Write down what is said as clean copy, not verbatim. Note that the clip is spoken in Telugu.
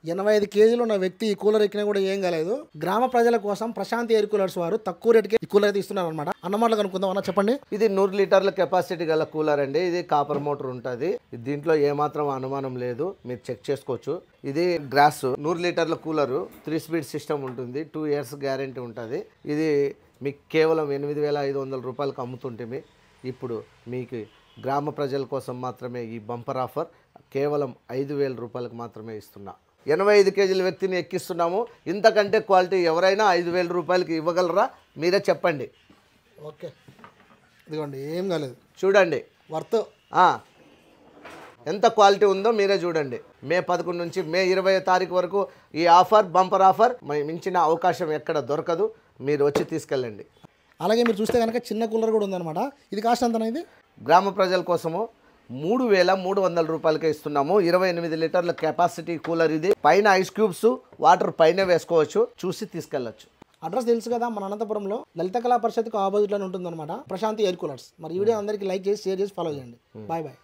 85 కేజీలు ఉన్న వ్యక్తి ఈ కూలర్ ఎక్కినా కూడా ఏం కాలేదు. గ్రామ ప్రజల కోసం ప్రశాంత్ ఎయిర్ కూలర్స్ వారు తక్కువ రేటుకి ఈ కూలర్ అయితే ఇస్తున్నారు అనమాట. అన్నమాటలు కనుక్కుందాం అన్న, చెప్పండి. ఇది 100 లీటర్ల కెపాసిటీ గల కూలర్ అండి. ఇది కాపర్ మోటార్ ఉంటుంది. దీంట్లో ఏమాత్రం అనుమానం లేదు, మీరు చెక్ చేసుకోవచ్చు. ఇది గ్రాస్ 100 లీటర్ల కూలరు, 3 స్పీడ్ సిస్టమ్ ఉంటుంది, 2 ఇయర్స్ గ్యారంటీ ఉంటుంది. ఇది మీకు కేవలం 8,500 రూపాయలకు అమ్ముతుంటే ఇప్పుడు మీకు గ్రామ ప్రజల కోసం మాత్రమే ఈ బంపర్ ఆఫర్ కేవలం 5,000 రూపాయలకు మాత్రమే ఇస్తున్నా. 85 కేజీల వ్యక్తిని ఎక్కిస్తున్నాము. ఇంతకంటే క్వాలిటీ ఎవరైనా 5,000 రూపాయలకి ఇవ్వగలరా? మీరే చెప్పండి. ఓకే, ఇదిగోండి, ఏం కాలేదు, చూడండి వర్త్. ఎంత క్వాలిటీ ఉందో మీరే చూడండి. మే 11 నుంచి మే 20 తారీఖు వరకు ఈ ఆఫర్, బంపర్ ఆఫర్, మించిన అవకాశం ఎక్కడ దొరకదు. మీరు వచ్చి తీసుకెళ్ళండి. అలాగే మీరు చూస్తే కనుక చిన్న కూలర్ కూడా ఉందన్నమాట. ఇది కాస్ట్ ఎంత? ఇది గ్రామ ప్రజల కోసము 3,300 రూపాయలకే ఇస్తున్నాము. 28 లీటర్ల కెపాసిటీ కూలర్ ఇది. పైన ఐస్ క్యూబ్స్, వాటర్ పైన వేసుకోవచ్చు. చూసి తీసుకెళ్ళచ్చు. అడ్రస్ తెలుసు కదా, మన అనంతపురంలో లలిత కళా పరిషత్కు ఆపోజిట్లోనే ఉంటుందన్నమాట ప్రశాంతి ఎయిర్ కూలర్స్. మరి ఈ వీడియో అందరికీ లైక్ చేసి, షేర్ చేసి, ఫాలో చేయండి. Bye bye.